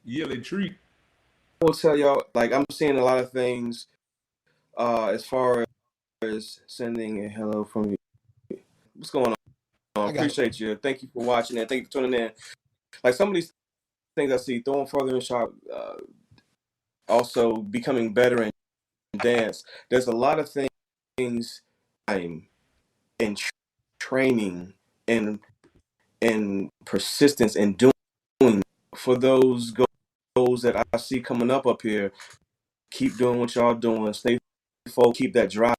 yearly treat. I will tell y'all, like I'm seeing a lot of things as far as sending a hello from you. What's going on? Appreciate you. Thank you for watching and thank you for tuning in. Like some of these things I see, throwing further in shop, also becoming better in dance. There's a lot of things in training and persistence and doing for those goals that I see coming up here. Keep doing what y'all doing. Stay focused. Keep that drive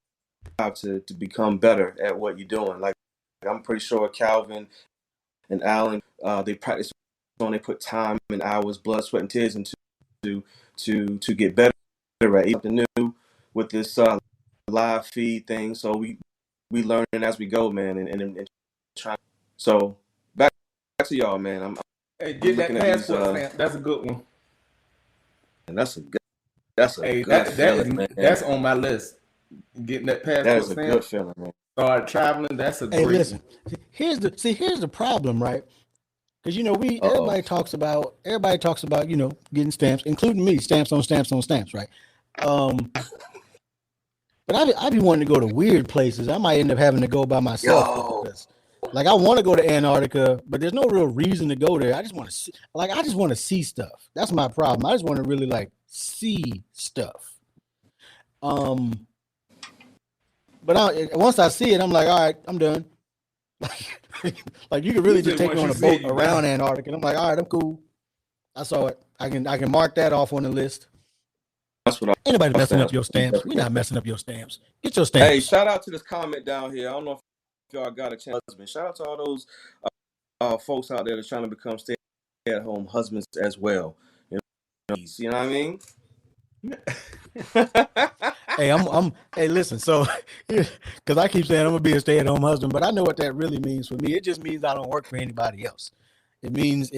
to become better at what you're doing. Like I'm pretty sure Calvin and Alan, they practice on. They put time and hours, blood, sweat, and tears into to get better at something new with this live feed thing. So we learning as we go, man, and trying. So back to y'all, man. Hey, get that passport stamp. That's a good one. And that's a good feeling, man. That's on my list. Getting that passport That is a stamp. good feeling, man. Start traveling. That's a great. Hey, listen. Here's the problem, right? Because everybody talks about getting stamps, including me, stamps on stamps on stamps, right? But I be wanting to go to weird places. I might end up having to go by myself. Like I want to go to Antarctica, but there's no real reason to go there. I just want to see stuff. That's my problem. I just want to really like see stuff. But once I see it, I'm like, all right, I'm done. Like you can really just take me on a boat around Antarctica. And I'm like, all right, I'm cool. I saw it. I can mark that off on the list. That's what Anybody messing up your stamps? We're not messing up your stamps. Get your stamps. Hey, shout out to this comment down here. I don't know if y'all got a chance. Shout out to all those folks out there that's trying to become stay-at-home husbands as well. You know what I mean? Hey, listen, so because I keep saying I'm gonna be a stay-at-home husband, but I know what that really means for me. It just means I don't work for anybody else. It means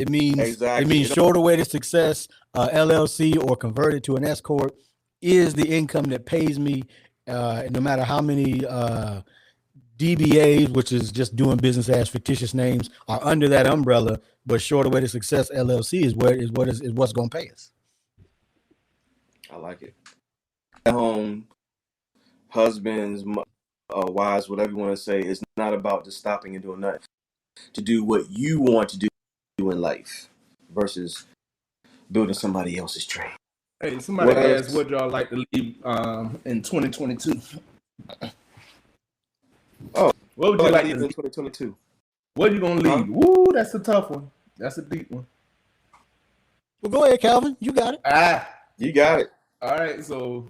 shorter way to success, LLC or converted to an S corp is the income that pays me, no matter how many DBAs, which is just doing business as fictitious names, are under that umbrella. But shorter way to success LLC is what's gonna pay us. I like it. At home, husbands, wives, whatever you want to say, it's not about just stopping and doing nothing. To do what you want to do in life versus building somebody else's dream. Hey, somebody asked what y'all like to leave in 2022. Oh, what would you like to leave in 2022? What are you gonna leave? Woo, that's a tough one. That's a deep one. Well, go ahead, Calvin. You got it. You got it. All right, so.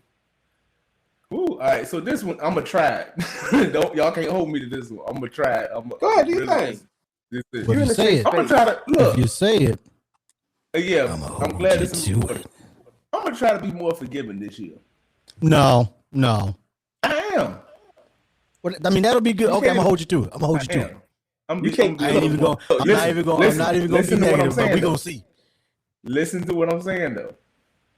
All right, so this one I'm gonna try it. Y'all can't hold me to this one. I'm gonna try it. Go ahead, do you think? If you say it, I'm gonna try to look. If you say it, yeah, I'm glad this is important. I'm gonna try to be more forgiving this year. No. I am. I mean, that'll be good. Okay, I'm gonna hold you to it. I'm not even gonna be negative, but we're gonna see. Listen to what I'm saying though.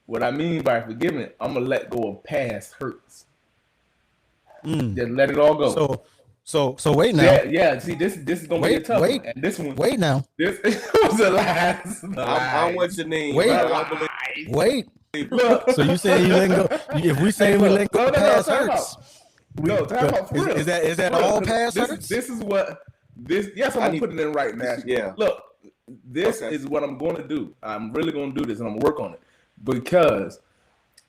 What I mean by forgiving, I'm gonna let go of past hurts. Just let it all go. So wait now. Yeah. See, this is gonna be a tough one. And this one. Wait now. This was the last. I'm with Janine. Wait. Look. So you say you let go? If we say we let go of past hurts, is that all past hurts? This is what this. Yes, I'm gonna put it in right now. Yeah. Look, this is what I'm going to do. I'm really going to do this, and I'm gonna work on it because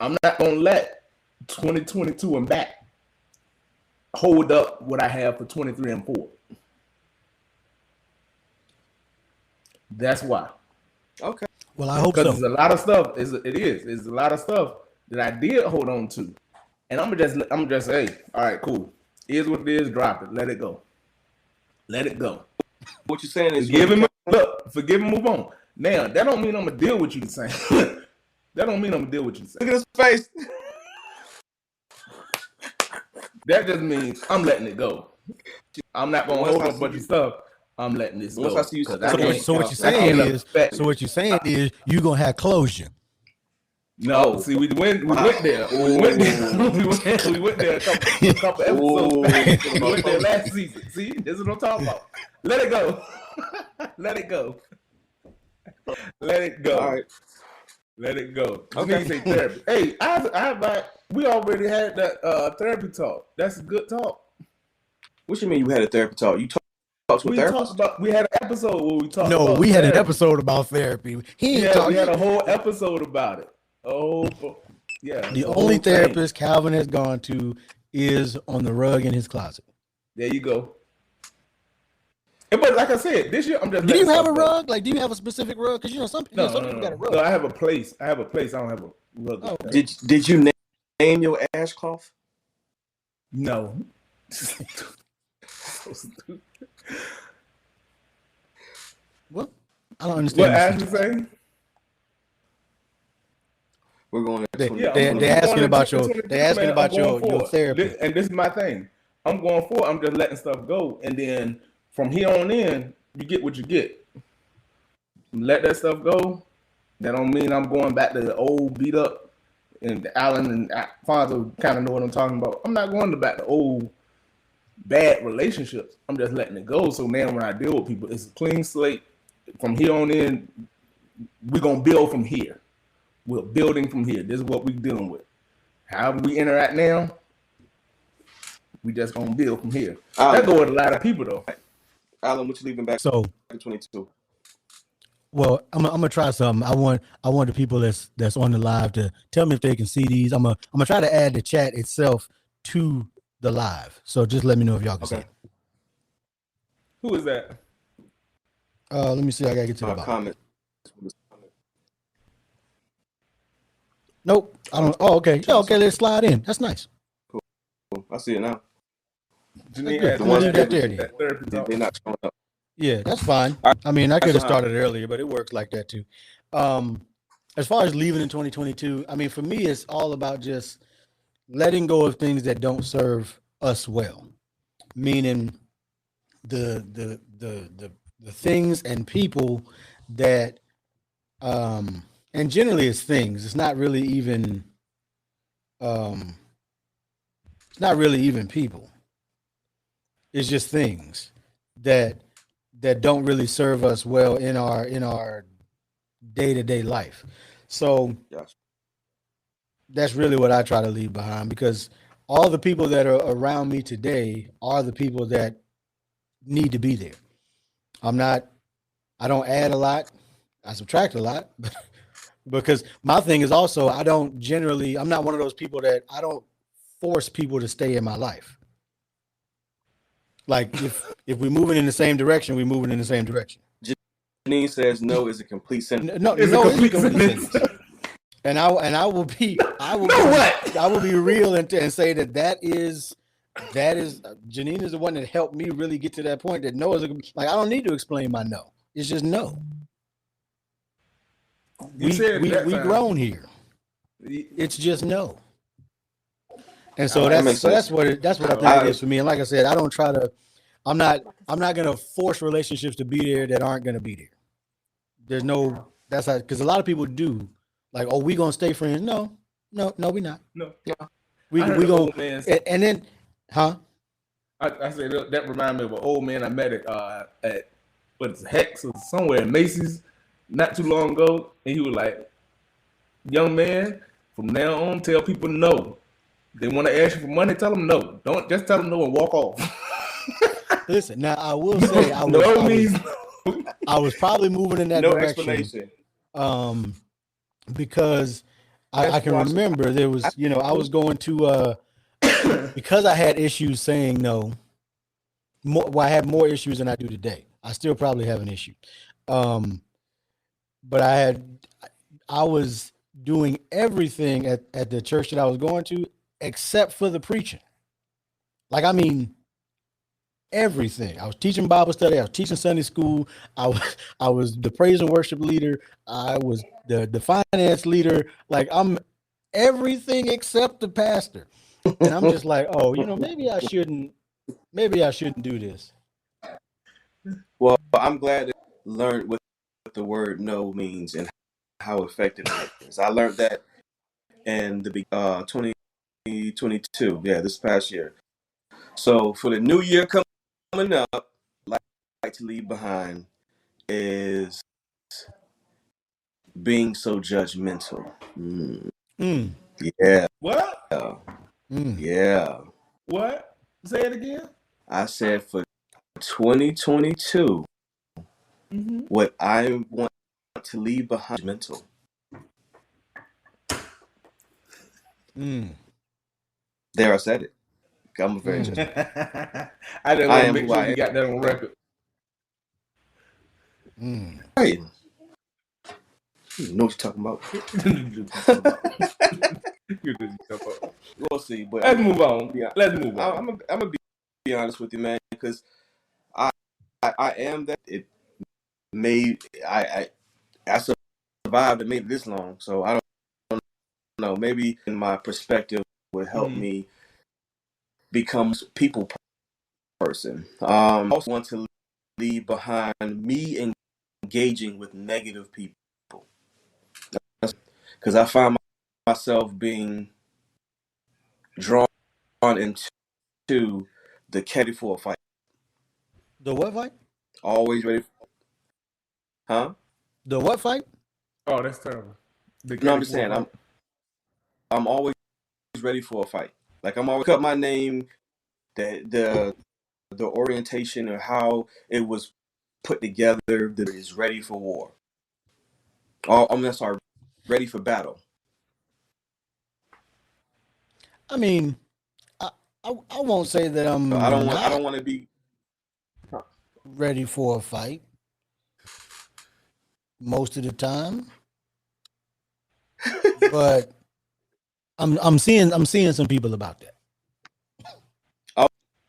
I'm not gonna let 2022 and back hold up what I have for 23 and 4. That's why. Okay. Well, I hope so. Because there's a lot of stuff. There's a lot of stuff that I did hold on to, and I'm just say, all right, cool. Is what it is. Drop it. Let it go. Let it go. What you're saying is forgive and move on. Now that don't mean I'm gonna deal with you the same. That don't mean I'm gonna deal with you the same. Look at his face. That just means I'm letting it go. I'm not gonna hold up a bunch of stuff. I'm letting this go. So what you're saying is you're gonna have closure. No, see, we went there. We went there a couple episodes back. We went there last season. See, this is what I'm talking about. Let it go. Let it go. Let it go. All right. Let it go. Okay. Say therapy. Hey, we already had that therapy talk. That's a good talk. What you mean you had a therapy talk? You talked to a therapist? We had an episode where we talked No, about we had therapy. an episode about therapy. We had a whole episode about it. Yeah. The only therapist Calvin has gone to is on the rug in his closet. There you go. But like I said, this year I'm just. Do you have a rug? Like, do you have a specific rug? Because some people got a rug. No, I have a place. I don't have a rug. Oh. Did you name your ash cloth? No. So stupid. What? I don't understand. What Ash was saying? We're going to. They're asking about your. They're asking about your therapy. And this is my thing. I'm going forward. I'm just letting stuff go, and then from here on in, you get what you get. Let that stuff go. That don't mean I'm going back to the old beat up. And Alan and Fonzo kind of know what I'm talking about. I'm not going back to old bad relationships. I'm just letting it go. So now when I deal with people, it's a clean slate. From here on in, we're gonna build from here. We're building from here. This is what we're dealing with. However we interact now, we just gonna build from here. That go with a lot of people though. Alan, what you leaving back? So 22. Well, I'm gonna try something. I want the people that's on the live to tell me if they can see these. I'm gonna try to add the chat itself to the live. So just let me know if y'all can see it. Who is that? Let me see. I gotta get to the comment. Nope. I don't. Oh, okay. Yeah, okay. Let's slide in. That's nice. Cool. I see it now. They're not showing up. Yeah, that's fine. I mean, I could have started earlier, but it works like that too. As far as leaving in 2022, I mean, for me, it's all about just letting go of things that don't serve us well. Meaning the things and people that and generally it's things. It's not really even people. It's just things that don't really serve us well in our day-to-day life. So that's really what I try to leave behind, because all the people that are around me today are the people that need to be there. I don't add a lot, I subtract a lot, because my thing is also I'm not one of those people that I don't force people to stay in my life. Like if we're moving in the same direction, we're moving in the same direction. Janine says no is a complete sentence. No, it's a complete sentence. And I will be real and say that is Janine is the one that helped me really get to that point that no is like I don't need to explain my no. It's just no. We grown here. It's just no. And so that's what I think it is for me. And like I said, I don't try to. I'm not gonna force relationships to be there that aren't gonna be there. There's no. That's because a lot of people do. Like, oh, we gonna stay friends? No, we not. No. Yeah. We gonna and then, huh? I said that reminded me of an old man I met at what's Hex or somewhere in Macy's not too long ago, and he was like, "Young man, from now on, tell people no. They want to ask you for money, tell them no. Don't just tell them no and walk off." Listen, now I will say I was probably moving in that direction. Because I can remember there was, I was going to because I had issues saying no. I had more issues than I do today. I still probably have an issue. But I was doing everything at the church that I was going to except for the preaching. Like, I mean, everything. I was teaching Bible study. I was teaching Sunday school. I was the praise and worship leader. I was the finance leader. Like, I'm everything except the pastor. And I'm just like, oh, maybe I shouldn't do this. Well, I'm glad to learn what the word no means and how effective it is. I learned that in the 2022. Yeah, this past year. So for the new year coming up, like to leave behind is being so judgmental. Yeah. What? Yeah. What? Say it again. I said for 2022, what I want to leave behind is mental. There, I said it. I'm very judgmental. I didn't want to make sure you got that on record. Right. You know what you're talking about. We'll see, but let's move on. Yeah, let's move on. I'm gonna be honest with you, man, because I am that. It made I survived and made it this long, so I don't know. Maybe in my perspective would help me become a people person. I also want to leave behind me engaging with negative people, because I find myself being drawn into the ready for a fight. The what fight? Always ready. Huh? The what fight? Oh, that's terrible. No, I'm just saying. I'm always ready for a fight. Like I'm always cut my name, the orientation or how it was put together that is ready for war. I'm sorry, ready for battle. I mean, I won't say that I'm. I don't want to be ready for a fight most of the time, but I'm seeing some people about that. Oh,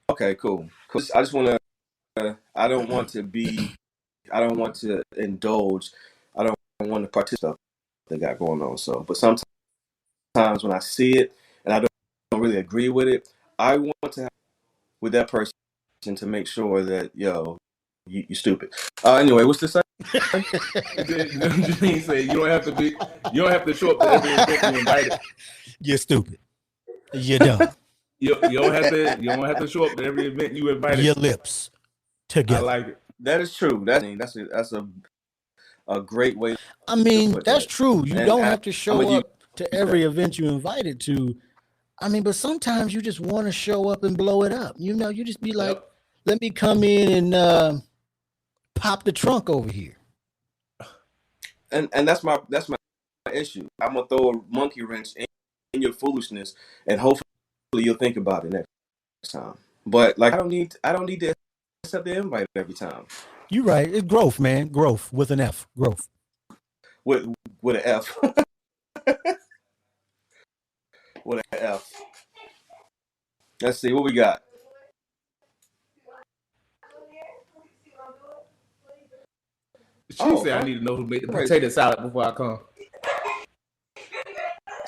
okay, cool. I just want to. I don't want to indulge. I don't want to participate they got going on. So, but sometimes when I see it and I don't really agree with it, I want to have with that person to make sure that you stupid. Anyway, what's this say? He said you don't have to show up to every event you invited. You're stupid. You're dumb. You don't have to show up to every event you invited. Your lips together. I like it. That is true. That's a great way. I mean, that's true. You don't have to show up to every event you invited to. I mean, but sometimes you just want to show up and blow it up. You just be like, let me come in and pop the trunk over here. And that's my issue. I'm gonna throw a monkey wrench in your foolishness, and hopefully you'll think about it next time. But like, I don't need to accept the invite every time. You're right. It's growth, man. Growth with an F. Growth. With an F. With an F. Let's see what we got. She said I need to know who made the potato salad before I come.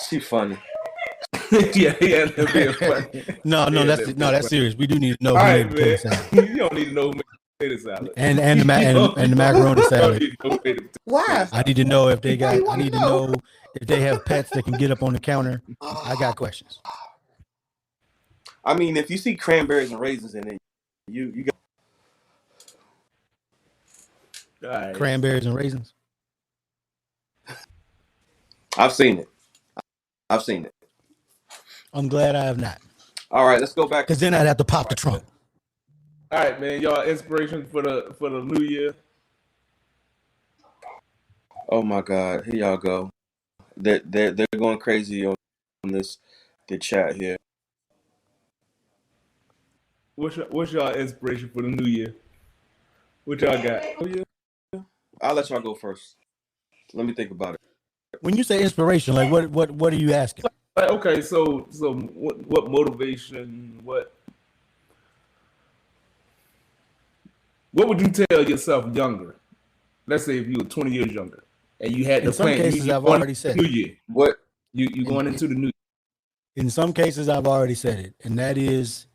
She funny. yeah, that's being funny. No, that's serious. We do need to know who made the potato salad. You don't need to know who made the potato salad. And the macaroni salad. Why? I need to know if they got. I need to know if they have pets that can get up on the counter. I got questions. I mean, if you see cranberries and raisins in it, you got. Right. Cranberries and raisins. I've seen it. I'm glad I have not. All right, let's go back. Because then I'd have to pop the trunk. All right, man. Y'all inspiration for the new year. Oh my God, here y'all go. They're going crazy on the chat here. What's y'all inspiration for the new year? What y'all got? Oh yeah. I'll let y'all go first. Let me think about it. When you say inspiration, like what are you asking? Okay, so what motivation? What would you tell yourself younger? Let's say if you were 20 years younger and you had the plan. In some cases, I've already said New year. What you going into the new year? In some cases, I've already said it, and that is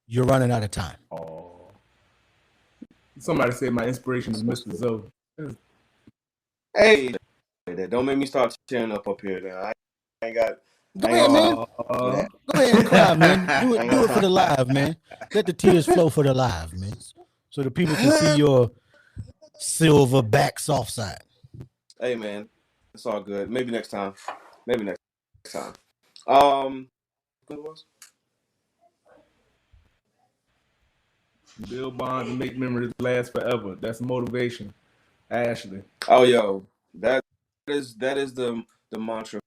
you're running out of time. Oh. Somebody said my inspiration is Mr. Zoe. Hey, don't make me start tearing up here. Now I ain't got. Go ahead, man. Go ahead and cry, man. Do it for the live, man. Let the tears flow for the live, man, so the people can see your silver back soft side. Hey, man, It's all good. Maybe next time. What was? Build bonds and make memories last forever. That's motivation. Ashley. Oh, yo, that is the mantra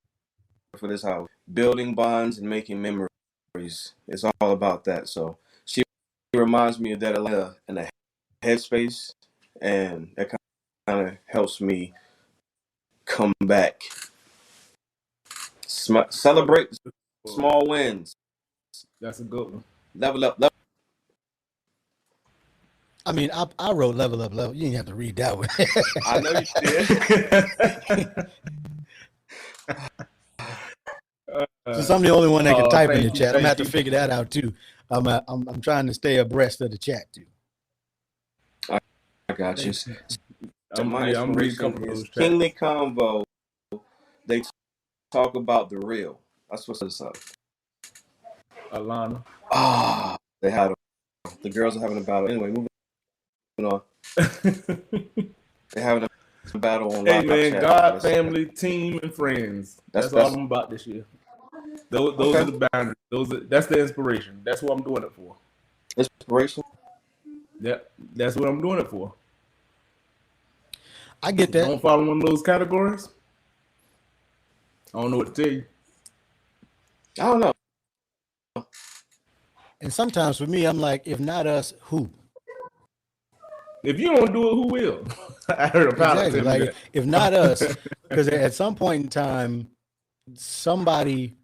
for this house. Building bonds and making memories. It's all about that. So she reminds me of that in a headspace, and that kind of helps me come back. Celebrate small wins. That's a good one. Level up. I mean, I wrote level up. You didn't have to read that one. I know you did. Since I'm the only one that can type in the chat, I'm gonna have to figure that out too. I'm trying to stay abreast of the chat too. I got you. I'm reading a couple of those Kingly Convo. They talk about the real. That's what's up. Alana. They had the girls are having a battle. Anyway, moving on. They're having a battle on. Hey man, God, family, team, and friends. That's all I'm about this year. Those are the boundaries. That's the inspiration. That's what I'm doing it for. Inspiration? Yep, that's what I'm doing it for. I get that. Don't follow one of those categories. I don't know what to tell you. I don't know. And sometimes for me, I'm like, if not us, who? If you don't do it, who will? I heard a pilot exactly. tell me Like, if not us, because at some point in time, somebody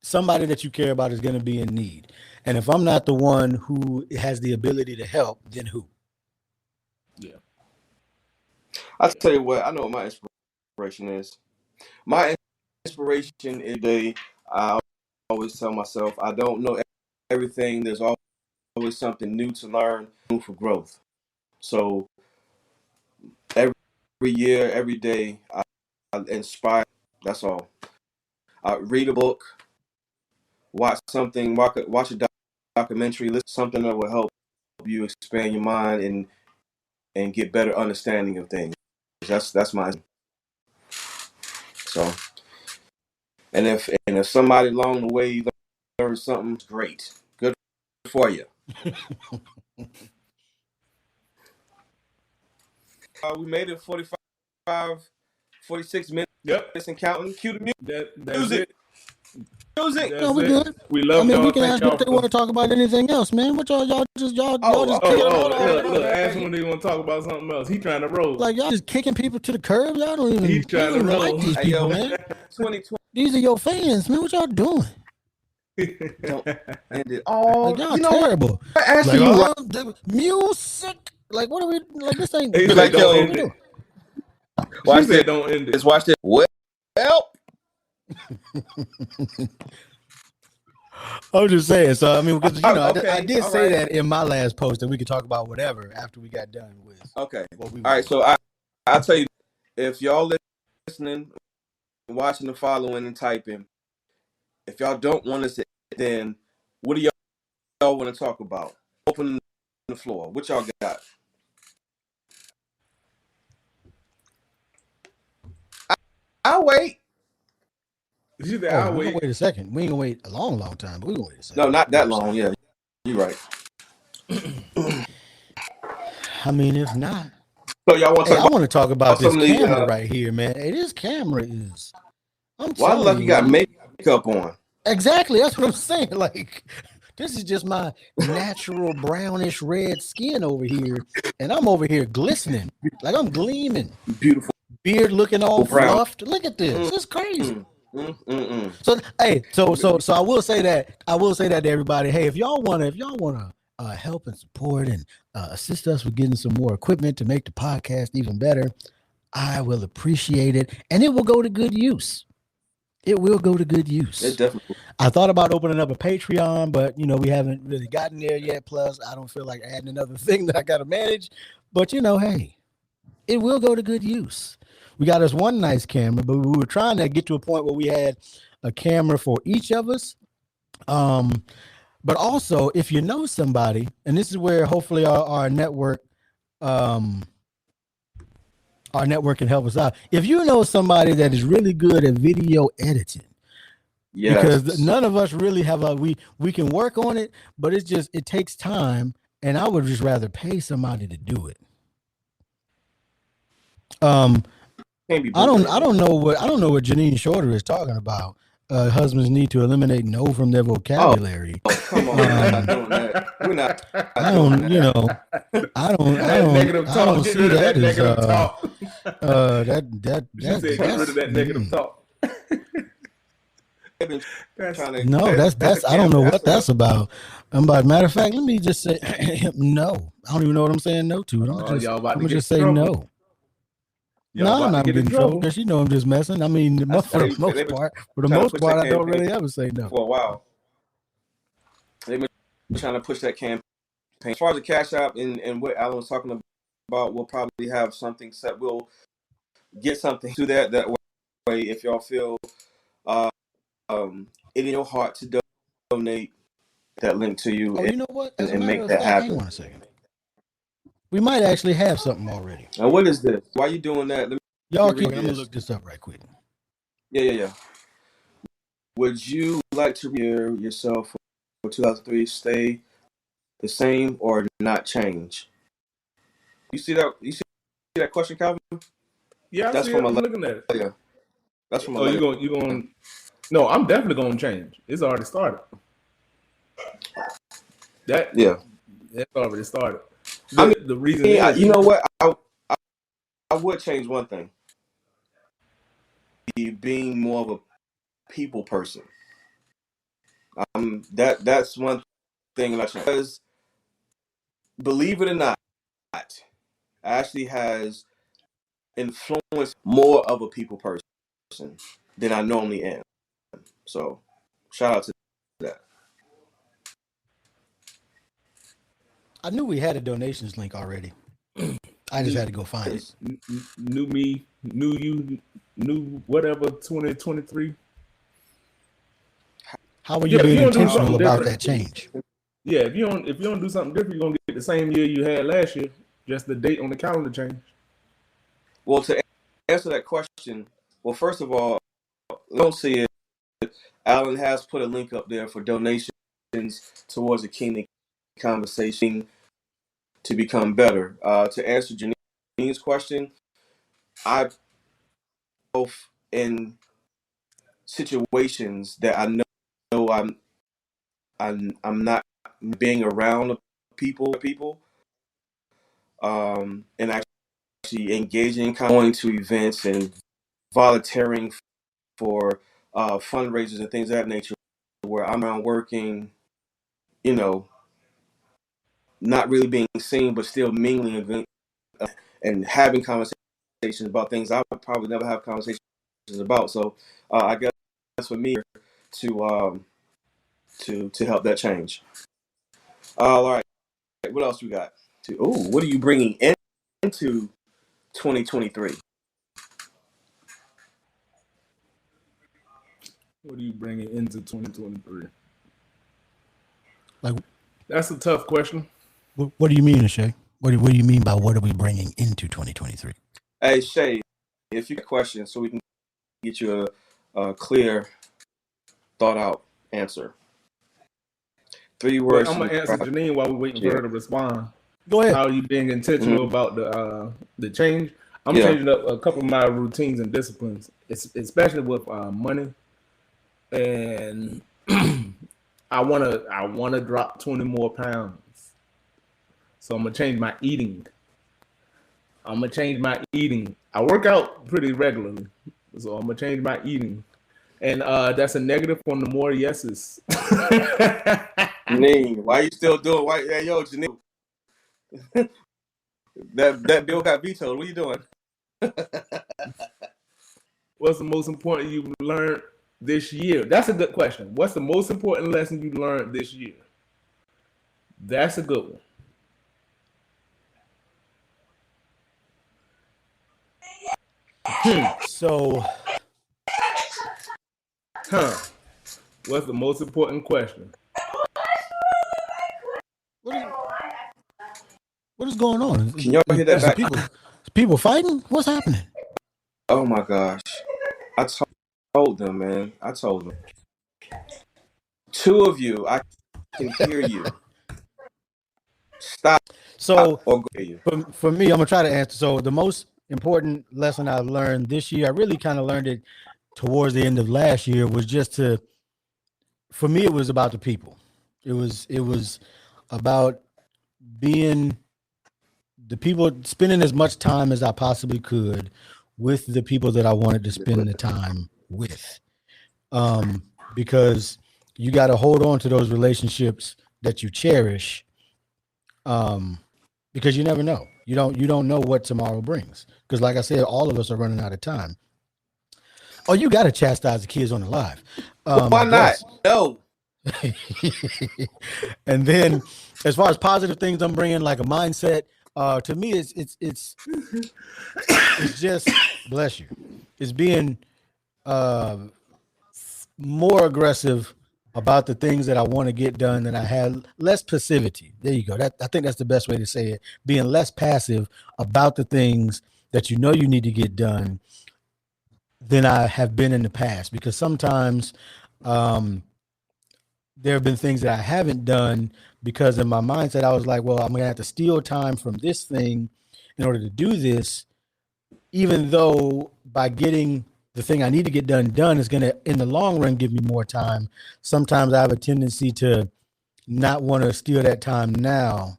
that you care about is going to be in need. And if I'm not the one who has the ability to help, then who? Yeah. I'll tell you what, I know what my inspiration is. My inspiration is I always tell myself, I don't know everything. There's always something new to learn, room for growth. So every year, every day, I inspire. That's all. I read a book, watch something, watch a documentary, listen to something that will help you expand your mind and get better understanding of things. That's my. So, and if somebody along the way learns something, great, good for you. We made it 46 minutes. Yep. And counting. Cue the music. That's it. Music. No, we're good. We love y'all. We can ask if they want to talk about anything else, man. What y'all just Look, ask them when they want to talk about something else. He trying to roll. Like y'all just kicking people to the curb. Y'all don't even. He's trying to roll. Like these people, man. 2020. These are your fans, man. What y'all doing? Don't end it all. Like, y'all terrible. The music. Like, what are we? Like, this ain't. He's like, don't end it. Watch that. Don't end it. Just watch it. Well. I'm just saying. So I mean, because I did say that in my last post that we could talk about whatever after we got done with. Okay. All right. So I'll tell you, if y'all listening, watching, and following, and typing, if y'all don't want us to, then what do y'all want to talk about? Open the floor. What y'all got? I'll wait. I'll wait a second. We ain't gonna wait a long time, but we gonna wait a second. No, not that long. Yeah, you're right. I mean, if not, so y'all want to? I want to talk about this camera right here, man. Hey, this camera is. Why the luck you got makeup on? Exactly, that's what I'm saying. Like, this is just my natural brownish red skin over here, and I'm over here glistening, like I'm gleaming. Beautiful beard, looking all fluffed. Look at this. It's crazy. So hey, so I will say that to everybody. Hey, if y'all wanna help and support and assist us with getting some more equipment to make the podcast even better, I will appreciate it, and it will go to good use. It will go to good use. It definitely. I thought about opening up a Patreon, but we haven't really gotten there yet. Plus, I don't feel like adding another thing that I got to manage. But hey, it will go to good use. We got us one nice camera, but we were trying to get to a point where we had a camera for each of us. But also, if you know somebody, and this is where hopefully our network our network can help us out. If you know somebody that is really good at video editing, because none of us really have we can work on it, but it takes time, and I would just rather pay somebody to do it. I don't know what Janine Shorter is talking about. Husbands need to eliminate no from their vocabulary. Oh, come on, we're not doing that. We're not. I don't see that as that negative talk. No, that's I don't know what that's about. Matter of fact, let me just say no. I don't even know what I'm saying no to. I'm just say no. No, I'm not getting in trouble because I'm just messing. I mean, for the most part, I don't really ever say no. For a while, they've been trying to push that campaign. As far as the Cash App and what Alan was talking about, we'll probably have something set. We'll get something to that way. If y'all feel in your heart to donate, that link to you. You know what? And make that happen. Hang on a second. We might actually have something already. Now, what is this? Why are you doing that? Y'all keep. I'm gonna look this up right quick. Yeah. Would you like to hear yourself for 2003 stay the same or not change? You see that? You see that question, Calvin? Yeah, that's from I'm looking at it. Yeah, that's from. You going? No, I'm definitely going to change. It's already started. That's already started. The reason is, you know what? I would change one thing. Being more of a people person. That's one thing about you. Because believe it or not, Ashley has influenced more of a people person than I normally am. So shout out to that. I knew we had a donations link already. I just had to go find it. New me, new you, new whatever 2023. How are you being intentional about that change? Yeah, if you don't do something different, you're gonna get the same year you had last year. Just the date on the calendar change. Well, to answer that question, well, first of all, don't see it. Alan has put a link up there for donations towards the Kingdom Conversation to become better. To answer Janine's question, I both in situations that I know I'm not being around people, and actually engaging, going to events and volunteering for fundraisers and things of that nature, where I'm around working, not really being seen, but still mingling and having conversations about things I would probably never have conversations about. So I guess for me to help that change. All right, what else we got? What are you bringing into 2023? What are you bringing into 2023? Like, that's a tough question. What do you mean, Shay? What do you mean by what are we bringing into 2023? Hey, Shay, if you got questions, so we can get you a clear, thought-out answer. 3 words. I'm gonna answer Janine while we're waiting for her to respond. Go ahead. How are you being intentional about the change? I'm changing up a couple of my routines and disciplines, especially with money, and I wanna drop 20 more pounds. So I'm gonna change my eating. I work out pretty regularly, so I'm gonna change my eating, and that's a negative on the more yeses. Janine, why you still doing? Hey, yo, Janine, that bill got vetoed. What are you doing? What's the most important you've learned this year? That's a good question. What's the most important lesson you learned this year? That's a good one. So, what's the most important question? What is going on? Can y'all hear that back? People fighting? What's happening? Oh my gosh. I told them, man. I told them. Two of you, I can hear you. Stop. So Or go hear you. for me, I'm gonna try to answer. So the most important lesson I've learned this year, I really kind of learned it towards the end of last year, was just to, for me, it was about the people. It was about being the people, spending as much time as I possibly could with the people that I wanted to spend the time with. Because you got to hold on to those relationships that you cherish. Because you never know. You don't know what tomorrow brings. Because like I said, all of us are running out of time. Oh, you got to chastise the kids on the live. Why not? No. And then, as far as positive things I'm bringing, like a mindset, to me, it's just, bless you. It's being more aggressive about the things that I want to get done than I had. Less passivity. There you go. I think that's the best way to say it. Being less passive about the things that you know you need to get done than I have been in the past. Because sometimes there have been things that I haven't done because in my mindset, I was like, well, I'm going to have to steal time from this thing in order to do this, even though by getting the thing I need to get done is going to, in the long run, give me more time. Sometimes I have a tendency to not want to steal that time now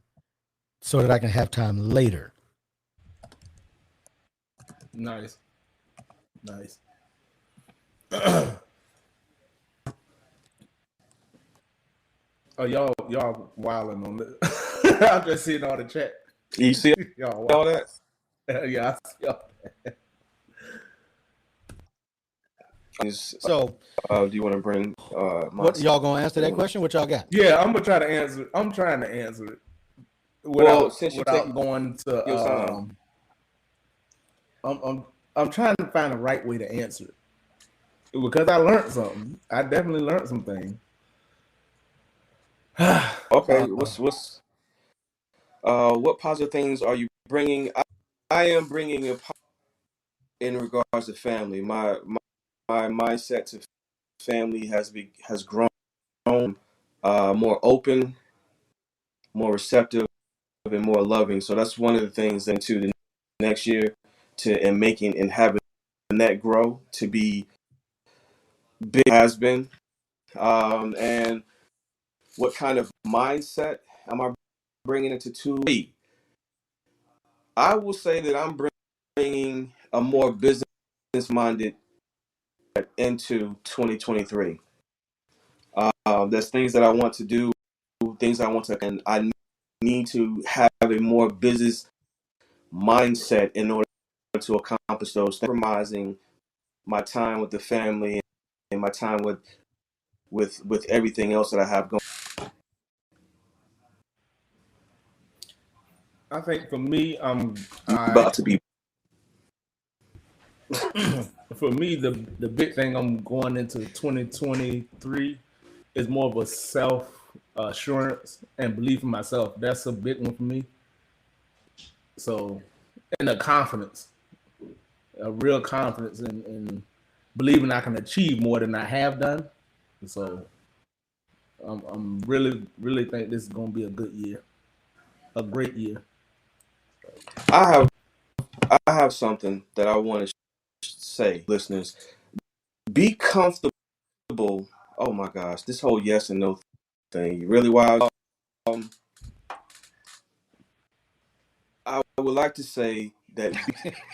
so that I can have time later. Nice. Oh, y'all wilding on this. I'm just seeing all the chat. You see y'all all that? Yeah, I see all that. So, do you want to bring what y'all gonna answer that question? What y'all got? Yeah, I'm gonna try to answer. I'm trying to answer it without going to. I'm trying to find the right way to answer it because I learned something. I definitely learned some things. Okay, what positive things are you bringing? I am bringing in regards to family. My mindset to family has grown more open, more receptive, and more loving. So that's one of the things into the next year and having that grow to be big has been. And what kind of mindset am I bringing into 2? I will say that I'm bringing a more business-minded into 2023. There's things that I want to do, and I need to have a more business mindset in order to accomplish those, compromising my time with the family and my time with everything else that I have going. I think for me, about to be. For me, the big thing I'm going into 2023 is more of a self assurance and belief in myself. That's a big one for me. So, and a confidence, a real confidence in believing I can achieve more than I have done. So, I'm really think this is going to be a good year, a great year. I have something that I want to say, listeners. Be comfortable. Oh my gosh, this whole yes and no thing really wild. I would like to say that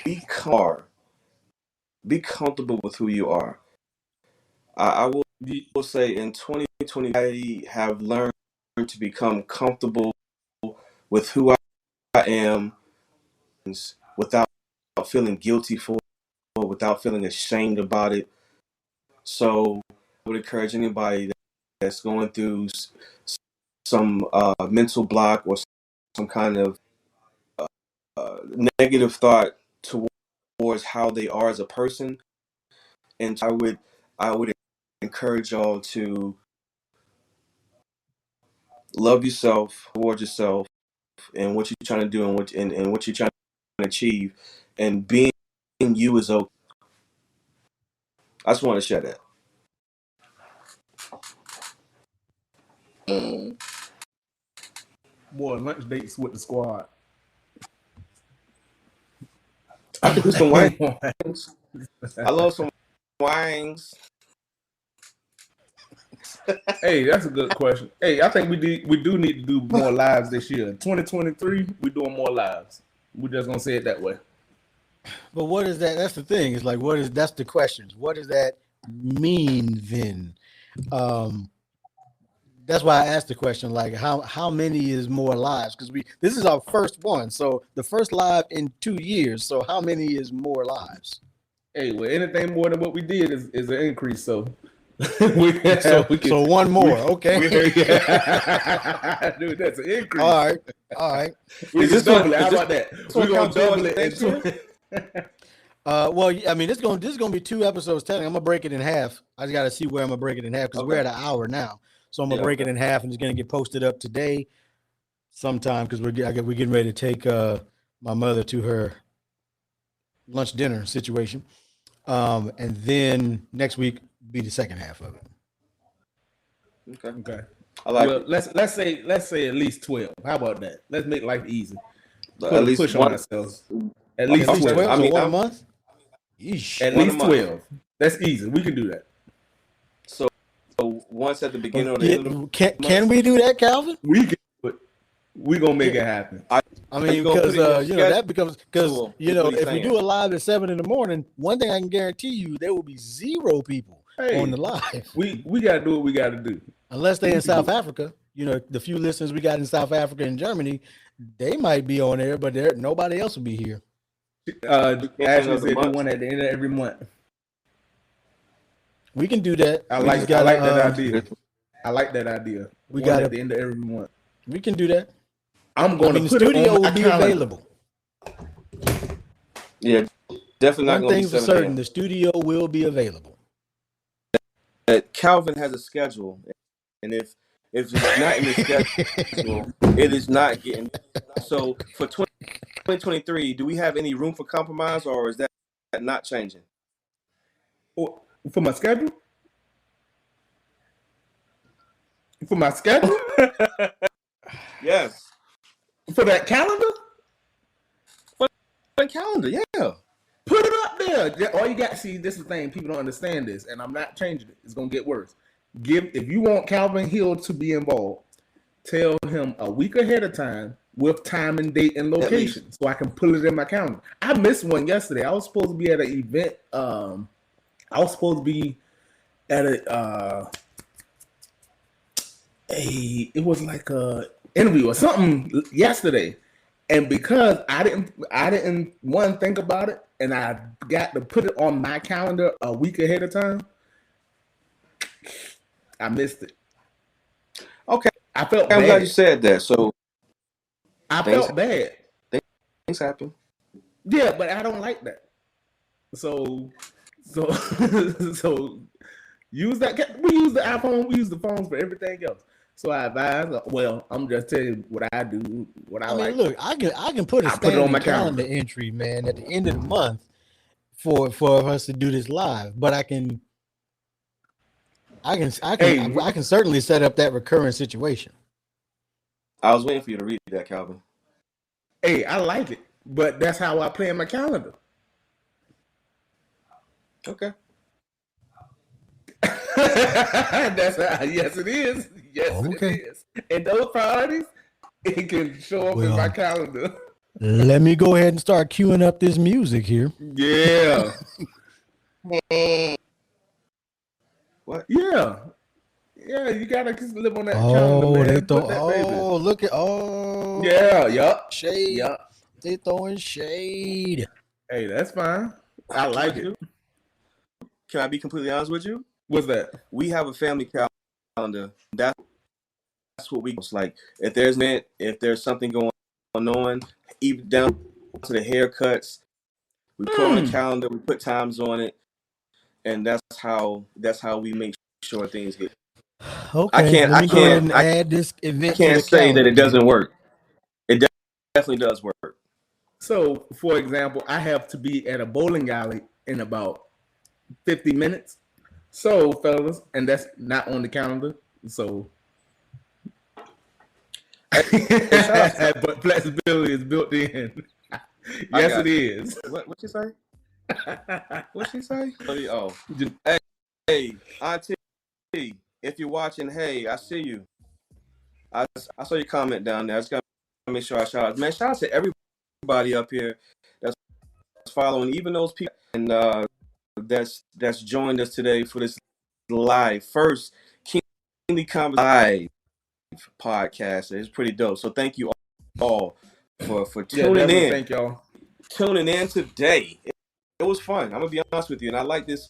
be comfortable with who you are. I will say in 2020, I have learned to become comfortable with who I am without feeling guilty for it, without feeling ashamed about it. So I would encourage anybody that's going through some mental block or some kind of negative thought towards how they are as a person, and I would encourage y'all to love yourself, reward yourself, and what you're trying to do, and what you're trying to achieve, and being you is okay. I just want to share that. Boy, lunch dates with the squad. I could do some wings. I love some wings. Hey, that's a good question. Hey, I think we do need to do more lives this year. 2023, we're doing more lives. We're just gonna say it that way. But what is that? That's the thing. It's like, that's the questions. What does that mean then? That's why I asked the question, like how many is more lives? Because this is our first one. So the first live in 2 years. So how many is more lives? Hey, well, anything more than what we did is an increase. So so one more, okay. Dude, that's an increase. All right. We just double it. How about that? We're gonna double it. Well, I mean, this is gonna be 2 episodes. I'm gonna break it in half. I just gotta see where I'm gonna break it in half because we're at an hour now. So I'm gonna break it in half, and it's gonna get posted up today sometime because we're getting ready to take my mother to her lunch dinner situation, and then next week be the second half of it. Okay. I like well, it. let's say at least 12. How about that? Let's make life easy. At least push one. on ourselves. At least 12. I mean, 1 month. Yeesh. At least 12. That's easy. We can do that. So once at the beginning or the end of the can we do that, Calvin? We can, but we're gonna make it happen. I mean, because that becomes if we do a live at 7 in the morning, one thing I can guarantee you, there will be 0 people on the live. We gotta do what we gotta do. Unless they're in South Africa, the few listeners we got in South Africa and Germany, they might be on there, but nobody else will be here. Ashley said do one at the end of every month. We can do that. I like that idea. I like that idea. We got at the end of every month. We can do that. I'm going to put the studio will be available. Yeah, definitely not. One thing's for certain: the studio will be available. Calvin has a schedule, and if it's not in the schedule, it is not getting. So for 2023, do we have any room for compromise, or is that not changing? For my schedule? For my schedule? Yes. For that calendar? For the calendar, yeah. Put it up there. All you got to see, this is the thing. People don't understand this, and I'm not changing it. It's going to get worse. If you want Calvin Hill to be involved, tell him a week ahead of time with time and date and location so I can pull it in my calendar. I missed one yesterday. I was supposed to be at an event. I was supposed to be at it was like a interview or something yesterday, and because I didn't one think about it, and I got to put it on my calendar a week ahead of time, I missed it. Okay, I felt I'm bad. glad you said that. So I felt bad. Things happen. Yeah, but I don't like that. So use that. We use the iPhone. We use the phones for everything else. So I advise. Well, I'm just telling you what I do. What I like. Look, I can put it on my calendar entry, man, at the end of the month for us to do this live. But I can certainly set up that recurring situation. I was waiting for you to read that, Calvin. Hey, I like it, but that's how I plan my calendar. Okay. That's how. Yes, it is. Yes, it is. And those priorities, it can show up in my calendar. Let me go ahead and start queuing up this music here. Yeah. What? Yeah. Yeah, you gotta just live on that calendar, man. Look at Yeah, yup. Shade. Yep. They throwing shade. Hey, that's fine. I like it. Can I be completely honest with you? What's that? We have a family calendar. That's what we like. If there's something going on, even down to the haircuts, we put on the calendar, we put times on it, and that's how we make sure things get. Okay. I can't add this event. I can't say that it doesn't work. It definitely does work. So, for example, I have to be at a bowling alley in about 50 minutes. So, fellas, and that's not on the calendar. So, but flexibility is built in. Yes, it is. What you say? What she say? Oh, hey, Auntie, if you're watching, hey, I see you. I saw your comment down there. I just gotta make sure I shout out. Man, shout out to everybody up here that's following, even those people and that's joined us today for this first Kingly Conversation live podcast. It's pretty dope. So thank you all for tuning in. Thank y'all. Tuning in today. It was fun. I'm gonna be honest with you, and I like this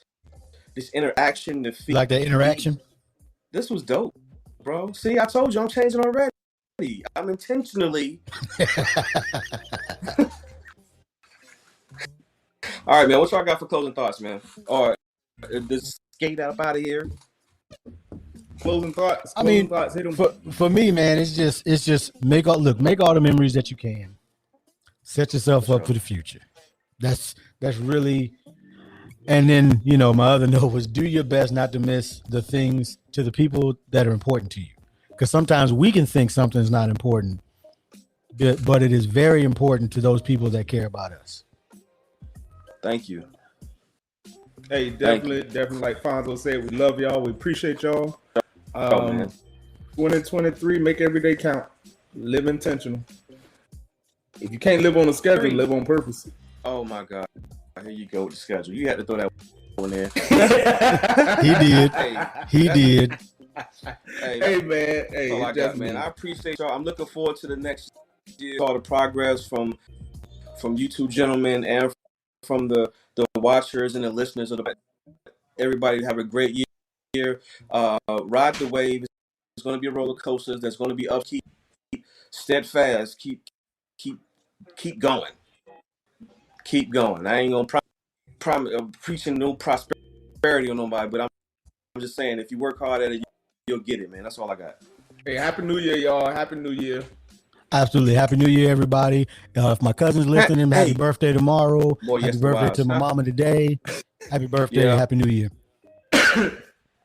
interaction. Like that interaction. This was dope, bro. See, I told you I'm changing already. I'm intentionally. All right, man. What y'all got for closing thoughts, man? Or just skate out of here. Closing thoughts. For me, man, it's just make all the memories that you can. Set yourself up for the future. That's really, and then my other note was do your best not to miss the things to the people that are important to you, because sometimes we can think something's not important, but it is very important to those people that care about us. Thank you. Hey, definitely, like Fonzo said, we love y'all. We appreciate y'all. 2023, make every day count. Live intentional. If you can't live on a schedule, live on purpose. Oh my God. Here you go with the schedule. You had to throw that one in. He did. Hey man. Hey, all I got, man. I appreciate y'all. I'm looking forward to the next year. All the progress from you two gentlemen and from the watchers and the listeners of everybody. Have a great year. Ride the wave. It's going to be a roller coaster. There's going to be up. Keep steadfast. Keep going. Keep going. I ain't gonna preaching no prosperity on nobody, but I'm just saying if you work hard at it, you'll get it, man. That's all I got. Hey, Happy New Year, y'all. Happy New Year. Absolutely. Happy New Year, everybody. If my cousin's listening, happy birthday tomorrow. Happy birthday to my mama today. Happy birthday. Yeah. Happy New Year.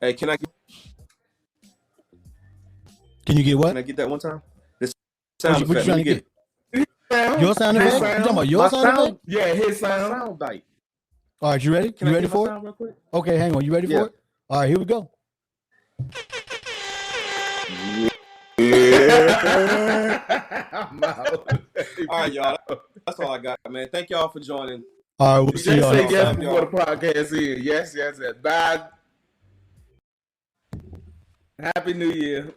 Hey, can you get what? Can I get that one time? This sound what you trying to get? Your sound effect? You talking about your sound effect? Yeah, his sound bite. All right, you ready? Can you ready for it? Real quick? Okay, hang on. You ready for it? All right, here we go. All right, y'all. That's all I got, man. Thank y'all for joining. All right, we'll see y'all next time. Before the podcast is. Yes. Bye. Happy New Year.